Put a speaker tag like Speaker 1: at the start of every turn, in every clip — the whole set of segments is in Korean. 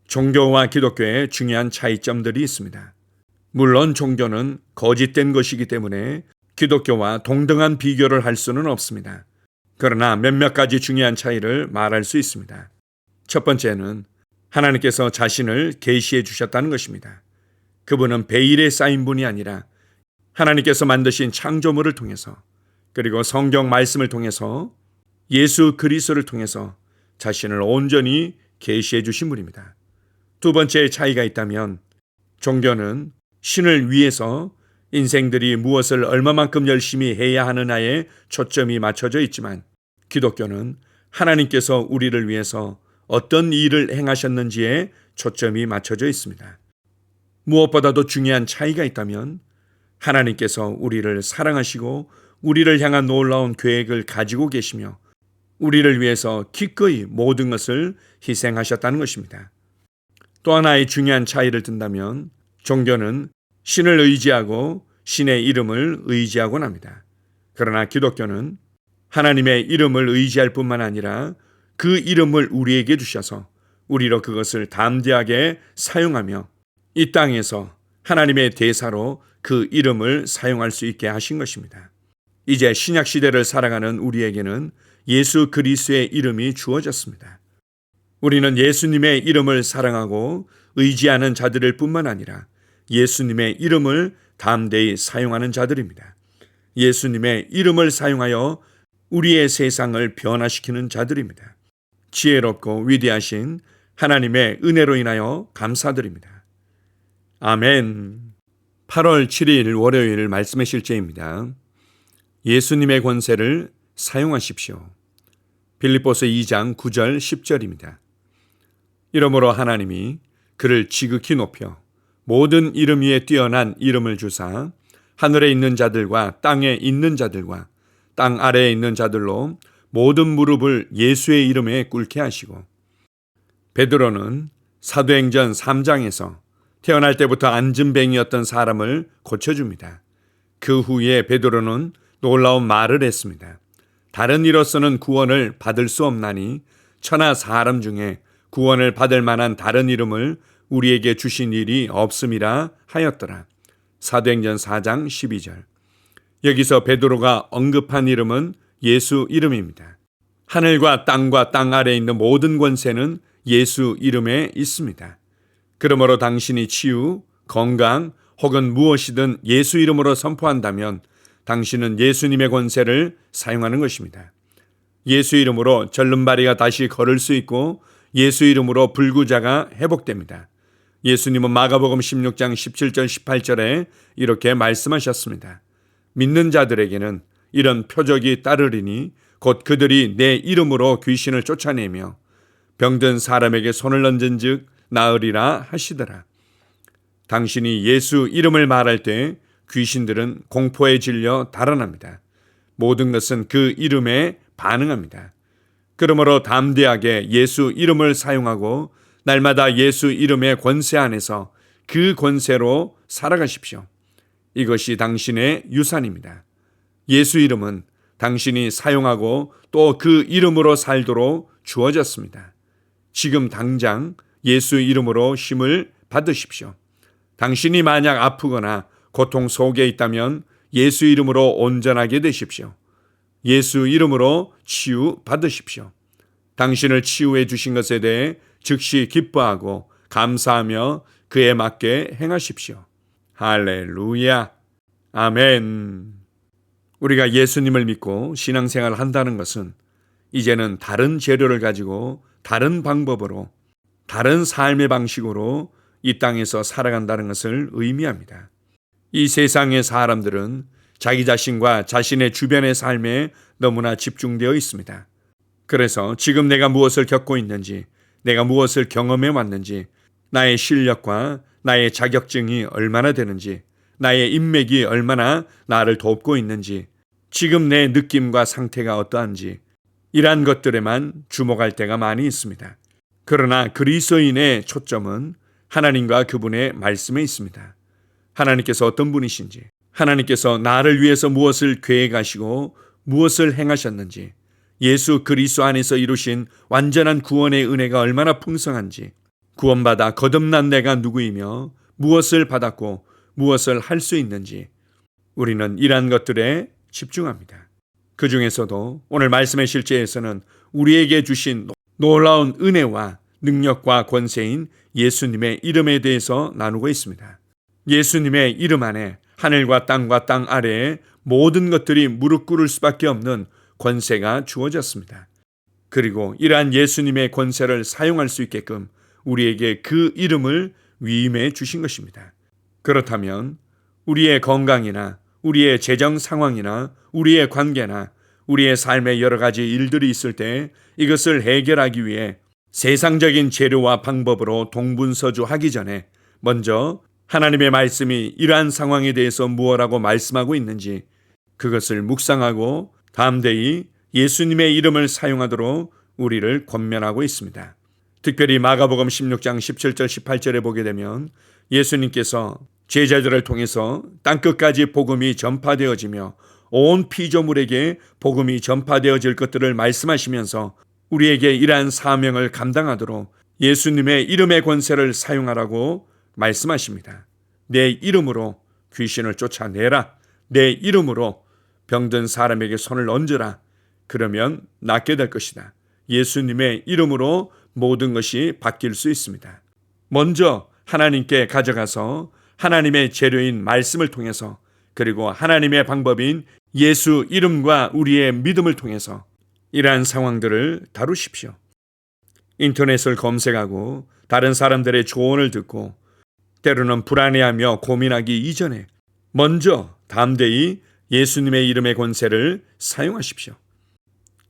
Speaker 1: 종교와 기독교의 중요한 차이점들이 있습니다. 물론 종교는 거짓된 것이기 때문에 기독교와 동등한 비교를 할 수는 없습니다. 그러나 몇몇 가지 중요한 차이를 말할 수 있습니다. 첫 번째는 하나님께서 자신을 계시해 주셨다는 것입니다. 그분은 베일에 쌓인 분이 아니라 하나님께서 만드신 창조물을 통해서, 그리고 성경 말씀을 통해서, 예수 그리스도를 통해서 자신을 온전히 계시해 주신 분입니다. 두 번째 차이가 있다면, 종교는 신을 위해서 인생들이 무엇을 얼마만큼 열심히 해야 하느냐에 초점이 맞춰져 있지만, 기독교는 하나님께서 우리를 위해서 어떤 일을 행하셨는지에 초점이 맞춰져 있습니다. 무엇보다도 중요한 차이가 있다면, 하나님께서 우리를 사랑하시고 우리를 향한 놀라운 계획을 가지고 계시며 우리를 위해서 기꺼이 모든 것을 희생하셨다는 것입니다. 또 하나의 중요한 차이를 든다면, 종교는 신을 의지하고 신의 이름을 의지하곤 합니다. 그러나 기독교는 하나님의 이름을 의지할 뿐만 아니라 그 이름을 우리에게 주셔서 우리로 그것을 담대하게 사용하며 이 땅에서 하나님의 대사로 그 이름을 사용할 수 있게 하신 것입니다. 이제 신약 시대를 살아가는 우리에게는 예수 그리스도의 이름이 주어졌습니다. 우리는 예수님의 이름을 사랑하고 의지하는 자들일 뿐만 아니라 예수님의 이름을 담대히 사용하는 자들입니다. 예수님의 이름을 사용하여 우리의 세상을 변화시키는 자들입니다. 지혜롭고 위대하신 하나님의 은혜로 인하여 감사드립니다. 아멘. 8월 7일 월요일 말씀의 실제입니다. 예수님의 권세를 사용하십시오. 빌립보서 2장 9절 10절입니다. 이러므로 하나님이 그를 지극히 높여 모든 이름 위에 뛰어난 이름을 주사 하늘에 있는 자들과 땅에 있는 자들과 땅 아래에 있는 자들로 모든 무릎을 예수의 이름에 꿇게 하시고, 베드로는 사도행전 3장에서 태어날 때부터 안진뱅이였던 사람을 고쳐줍니다. 그 후에 베드로는 놀라운 말을 했습니다. 다른 이로서는 구원을 받을 수 없나니 천하 사람 중에 구원을 받을 만한 다른 이름을 우리에게 주신 일이 없음이라 하였더라. 사도행전 4장 12절. 여기서 베드로가 언급한 이름은 예수 이름입니다. 하늘과 땅 아래에 있는 모든 권세는 예수 이름에 있습니다. 그러므로 당신이 치유, 건강 혹은 무엇이든 예수 이름으로 선포한다면 당신은 예수님의 권세를 사용하는 것입니다. 예수 이름으로 절름발이가 다시 걸을 수 있고 예수 이름으로 불구자가 회복됩니다. 예수님은 마가복음 16장 17절 18절에 이렇게 말씀하셨습니다. 믿는 자들에게는 이런 표적이 따르리니 곧 그들이 내 이름으로 귀신을 쫓아내며 병든 사람에게 손을 얹은 즉 나으리라 하시더라. 당신이 예수 이름을 말할 때 귀신들은 공포에 질려 달아납니다. 모든 것은 그 이름에 반응합니다. 그러므로 담대하게 예수 이름을 사용하고 날마다 예수 이름의 권세 안에서 그 권세로 살아가십시오. 이것이 당신의 유산입니다. 예수 이름은 당신이 사용하고 또 그 이름으로 살도록 주어졌습니다. 지금 당장 예수 이름으로 힘을 받으십시오. 당신이 만약 아프거나 고통 속에 있다면 예수 이름으로 온전하게 되십시오. 예수 이름으로 치유 받으십시오. 당신을 치유해 주신 것에 대해 즉시 기뻐하고 감사하며 그에 맞게 행하십시오. 할렐루야. 아멘. 우리가 예수님을 믿고 신앙생활을 한다는 것은 이제는 다른 재료를 가지고 다른 방법으로 다른 삶의 방식으로 이 땅에서 살아간다는 것을 의미합니다. 이 세상의 사람들은 자기 자신과 자신의 주변의 삶에 너무나 집중되어 있습니다. 그래서 지금 내가 무엇을 겪고 있는지, 내가 무엇을 경험해 왔는지, 나의 실력과 나의 자격증이 얼마나 되는지, 나의 인맥이 얼마나 나를 돕고 있는지, 지금 내 느낌과 상태가 어떠한지 이러한 것들에만 주목할 때가 많이 있습니다. 그러나 그리스도인의 초점은 하나님과 그분의 말씀에 있습니다. 하나님께서 어떤 분이신지, 하나님께서 나를 위해서 무엇을 계획하시고 무엇을 행하셨는지, 예수 그리스도 안에서 이루신 완전한 구원의 은혜가 얼마나 풍성한지, 구원받아 거듭난 내가 누구이며 무엇을 받았고 무엇을 할 수 있는지 우리는 이러한 것들에 집중합니다. 그 중에서도 오늘 말씀의 실제에서는 우리에게 주신 놀라운 은혜와 능력과 권세인 예수님의 이름에 대해서 나누고 있습니다. 예수님의 이름 안에 하늘과 땅 아래에 모든 것들이 무릎 꿇을 수밖에 없는 권세가 주어졌습니다. 그리고 이러한 예수님의 권세를 사용할 수 있게끔 우리에게 그 이름을 위임해 주신 것입니다. 그렇다면 우리의 건강이나 우리의 재정 상황이나 우리의 관계나 우리의 삶의 여러 가지 일들이 있을 때 이것을 해결하기 위해 세상적인 재료와 방법으로 동분서주하기 전에 먼저 하나님의 말씀이 이러한 상황에 대해서 무엇라고 말씀하고 있는지 그것을 묵상하고 담대히 예수님의 이름을 사용하도록 우리를 권면하고 있습니다. 특별히 마가복음 16장 17절 18절에 보게 되면 예수님께서 제자들을 통해서 땅끝까지 복음이 전파되어지며 온 피조물에게 복음이 전파되어질 것들을 말씀하시면서 우리에게 이러한 사명을 감당하도록 예수님의 이름의 권세를 사용하라고 말씀하십니다. 내 이름으로 귀신을 쫓아내라. 내 이름으로 병든 사람에게 손을 얹으라. 그러면 낫게 될 것이다. 예수님의 이름으로 모든 것이 바뀔 수 있습니다. 먼저 하나님께 가져가서 하나님의 재료인 말씀을 통해서 그리고 하나님의 방법인 예수 이름과 우리의 믿음을 통해서 이러한 상황들을 다루십시오. 인터넷을 검색하고 다른 사람들의 조언을 듣고 때로는 불안해하며 고민하기 이전에 먼저 담대히 예수님의 이름의 권세를 사용하십시오.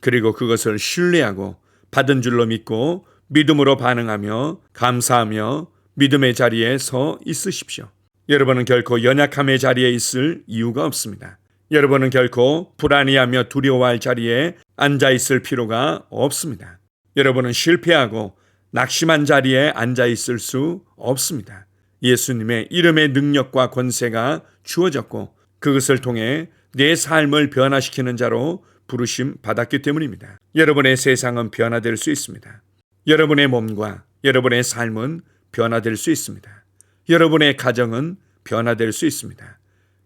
Speaker 1: 그리고 그것을 신뢰하고 받은 줄로 믿고 믿음으로 반응하며 감사하며 믿음의 자리에 서 있으십시오. 여러분은 결코 연약함의 자리에 있을 이유가 없습니다. 여러분은 결코 불안해하며 두려워할 자리에 앉아 있을 필요가 없습니다. 여러분은 실패하고 낙심한 자리에 앉아 있을 수 없습니다. 예수님의 이름의 능력과 권세가 주어졌고 그것을 통해 내 삶을 변화시키는 자로 부르심 받았기 때문입니다. 여러분의 세상은 변화될 수 있습니다. 여러분의 몸과 여러분의 삶은 변화될 수 있습니다. 여러분의 가정은 변화될 수 있습니다.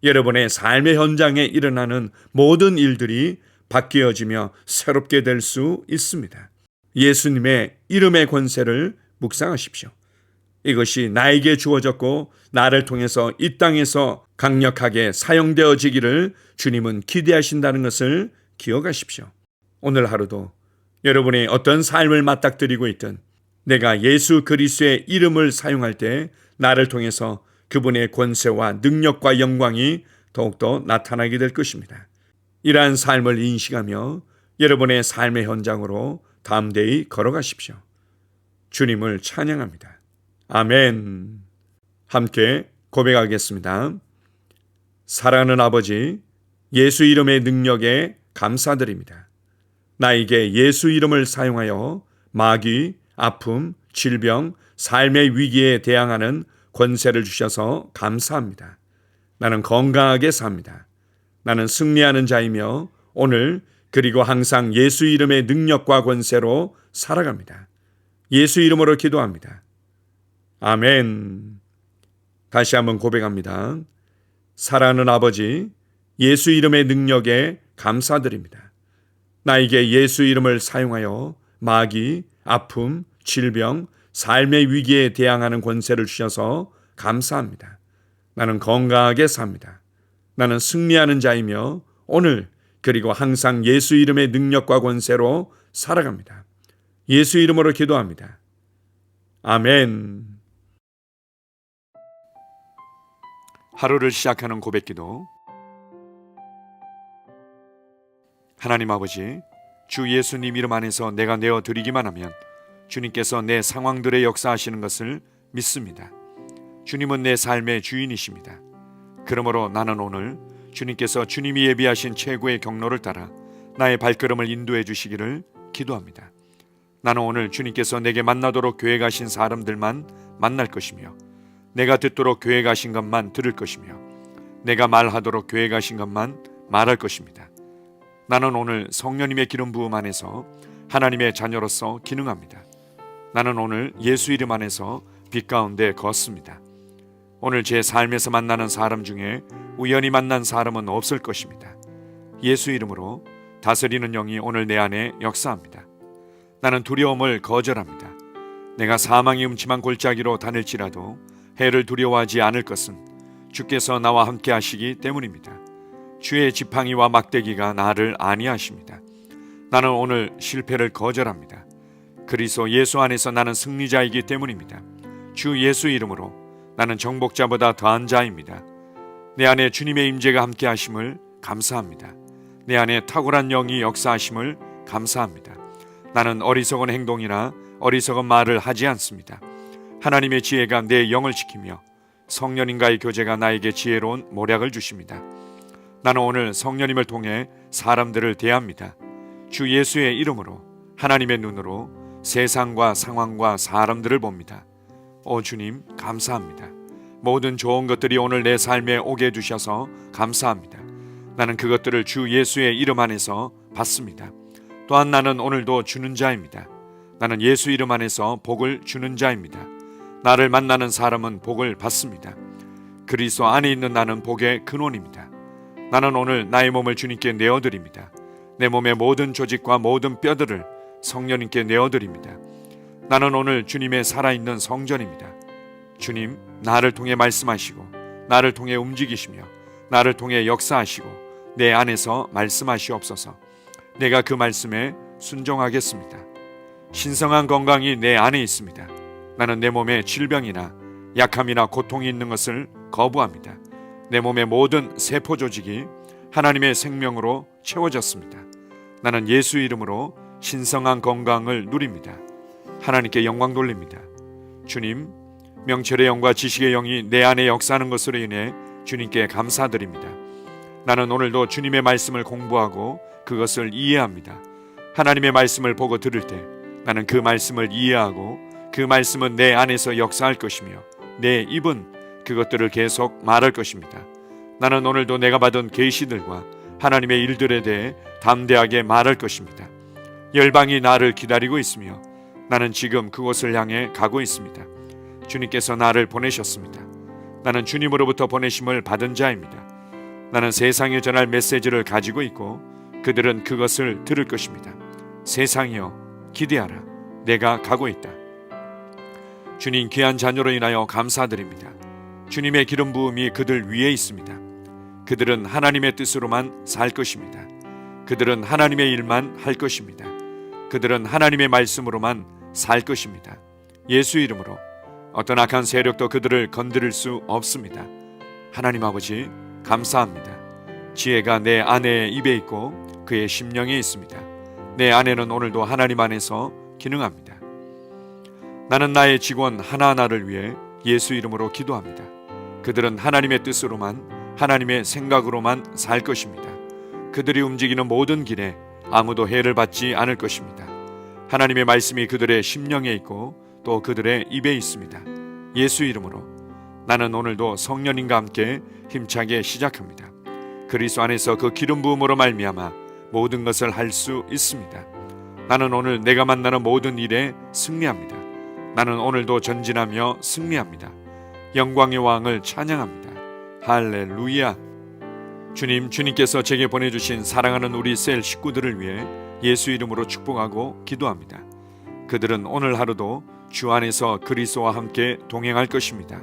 Speaker 1: 여러분의 삶의 현장에 일어나는 모든 일들이 바뀌어지며 새롭게 될 수 있습니다. 예수님의 이름의 권세를 묵상하십시오. 이것이 나에게 주어졌고 나를 통해서 이 땅에서 강력하게 사용되어지기를 주님은 기대하신다는 것을 기억하십시오. 오늘 하루도 여러분이 어떤 삶을 맞닥뜨리고 있든 내가 예수 그리스도의 이름을 사용할 때 나를 통해서 그분의 권세와 능력과 영광이 더욱더 나타나게 될 것입니다. 이러한 삶을 인식하며 여러분의 삶의 현장으로 담대히 걸어가십시오. 주님을 찬양합니다. 아멘. 함께 고백하겠습니다. 사랑하는 아버지, 예수 이름의 능력에 감사드립니다. 나에게 예수 이름을 사용하여 마귀, 아픔, 질병, 삶의 위기에 대항하는 권세를 주셔서 감사합니다. 나는 건강하게 삽니다. 나는 승리하는 자이며 오늘 그리고 항상 예수 이름의 능력과 권세로 살아갑니다. 예수 이름으로 기도합니다. 아멘. 다시 한번 고백합니다. 사랑하는 아버지, 예수 이름의 능력에 감사드립니다. 나에게 예수 이름을 사용하여 마귀, 아픔, 질병, 삶의 위기에 대항하는 권세를 주셔서 감사합니다. 나는 건강하게 삽니다. 나는 승리하는 자이며 오늘 그리고 항상 예수 이름의 능력과 권세로 살아갑니다. 예수 이름으로 기도합니다. 아멘. 하루를 시작하는 고백기도. 하나님 아버지, 주 예수님 이름 안에서 내가 내어 드리기만 하면 주님께서 내 상황들의 역사하시는 것을 믿습니다. 주님은 내 삶의 주인이십니다. 그러므로 나는 오늘 주님께서 주님이 예비하신 최고의 경로를 따라 나의 발걸음을 인도해 주시기를 기도합니다. 나는 오늘 주님께서 내게 만나도록 계획하신 사람들만 만날 것이며 내가 듣도록 계획하신 것만 들을 것이며 내가 말하도록 계획하신 것만 말할 것입니다. 나는 오늘 성령님의 기름 부음 안에서 하나님의 자녀로서 기능합니다. 나는 오늘 예수 이름 안에서 빛 가운데 걷습니다. 오늘 제 삶에서 만나는 사람 중에 우연히 만난 사람은 없을 것입니다. 예수 이름으로 다스리는 영이 오늘 내 안에 역사합니다. 나는 두려움을 거절합니다. 내가 사망의 음침한 골짜기로 다닐지라도 해를 두려워하지 않을 것은 주께서 나와 함께 하시기 때문입니다. 주의 지팡이와 막대기가 나를 안위하십니다. 나는 오늘 실패를 거절합니다. 그리스도 예수 안에서 나는 승리자이기 때문입니다. 주 예수 이름으로 나는 정복자보다 더한 자입니다. 내 안에 주님의 임재가 함께 하심을 감사합니다. 내 안에 탁월한 영이 역사하심을 감사합니다. 나는 어리석은 행동이나 어리석은 말을 하지 않습니다. 하나님의 지혜가 내 영을 지키며 성령님과의 교제가 나에게 지혜로운 모략을 주십니다. 나는 오늘 성령님을 통해 사람들을 대합니다. 주 예수의 이름으로 하나님의 눈으로 세상과 상황과 사람들을 봅니다. 오 주님 감사합니다. 모든 좋은 것들이 오늘 내 삶에 오게 해주셔서 감사합니다. 나는 그것들을 주 예수의 이름 안에서 받습니다. 또한 나는 오늘도 주는 자입니다. 나는 예수 이름 안에서 복을 주는 자입니다. 나를 만나는 사람은 복을 받습니다. 그리스도 안에 있는 나는 복의 근원입니다. 나는 오늘 나의 몸을 주님께 내어드립니다. 내 몸의 모든 조직과 모든 뼈들을 성령님께 내어드립니다. 나는 오늘 주님의 살아있는 성전입니다. 주님, 나를 통해 말씀하시고 나를 통해 움직이시며 나를 통해 역사하시고 내 안에서 말씀하시옵소서. 내가 그 말씀에 순종하겠습니다. 신성한 건강이 내 안에 있습니다. 나는 내 몸에 질병이나 약함이나 고통이 있는 것을 거부합니다. 내 몸의 모든 세포 조직이 하나님의 생명으로 채워졌습니다. 나는 예수 이름으로 신성한 건강을 누립니다. 하나님께 영광 돌립니다. 주님, 명철의 영과 지식의 영이 내 안에 역사하는 것으로 인해 주님께 감사드립니다. 나는 오늘도 주님의 말씀을 공부하고 그것을 이해합니다. 하나님의 말씀을 보고 들을 때 나는 그 말씀을 이해하고 그 말씀은 내 안에서 역사할 것이며 내 입은 그것들을 계속 말할 것입니다. 나는 오늘도 내가 받은 계시들과 하나님의 일들에 대해 담대하게 말할 것입니다. 열방이 나를 기다리고 있으며 나는 지금 그곳을 향해 가고 있습니다. 주님께서 나를 보내셨습니다. 나는 주님으로부터 보내심을 받은 자입니다. 나는 세상에 전할 메시지를 가지고 있고 그들은 그것을 들을 것입니다. 세상이여 기대하라. 내가 가고 있다. 주님 귀한 자녀로 인하여 감사드립니다. 주님의 기름 부음이 그들 위에 있습니다. 그들은 하나님의 뜻으로만 살 것입니다. 그들은 하나님의 일만 할 것입니다. 그들은 하나님의 말씀으로만 살 것입니다. 예수 이름으로 어떤 악한 세력도 그들을 건드릴 수 없습니다. 하나님 아버지 감사합니다. 지혜가 내 아내의 입에 있고 그의 심령에 있습니다. 내 아내는 오늘도 하나님 안에서 기능합니다. 나는 나의 직원 하나하나를 위해 예수 이름으로 기도합니다. 그들은 하나님의 뜻으로만 하나님의 생각으로만 살 것입니다. 그들이 움직이는 모든 길에 아무도 해를 받지 않을 것입니다. 하나님의 말씀이 그들의 심령에 있고 또 그들의 입에 있습니다. 예수 이름으로 나는 오늘도 성령님과 함께 힘차게 시작합니다. 그리스도 안에서 그 기름 부음으로 말미암아 모든 것을 할 수 있습니다. 나는 오늘 내가 만나는 모든 일에 승리합니다. 나는 오늘도 전진하며 승리합니다. 영광의 왕을 찬양합니다. 할렐루야. 주님께서 제게 보내주신 사랑하는 우리 셀 식구들을 위해 예수 이름으로 축복하고 기도합니다. 그들은 오늘 하루도 주 안에서 그리스도와 함께 동행할 것입니다.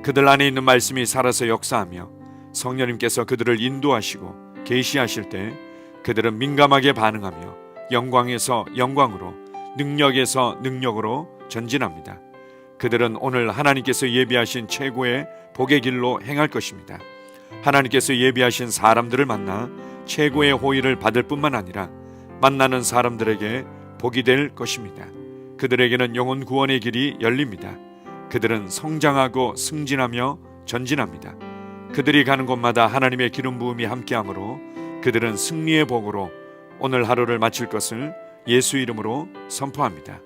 Speaker 1: 그들 안에 있는 말씀이 살아서 역사하며 성령님께서 그들을 인도하시고 계시하실 때 그들은 민감하게 반응하며 영광에서 영광으로 능력에서 능력으로 전진합니다. 그들은 오늘 하나님께서 예비하신 최고의 복의 길로 행할 것입니다. 하나님께서 예비하신 사람들을 만나 최고의 호의를 받을 뿐만 아니라 만나는 사람들에게 복이 될 것입니다. 그들에게는 영혼 구원의 길이 열립니다. 그들은 성장하고 승진하며 전진합니다. 그들이 가는 곳마다 하나님의 기름 부음이 함께하므로 그들은 승리의 복으로 오늘 하루를 마칠 것을 예수 이름으로 선포합니다.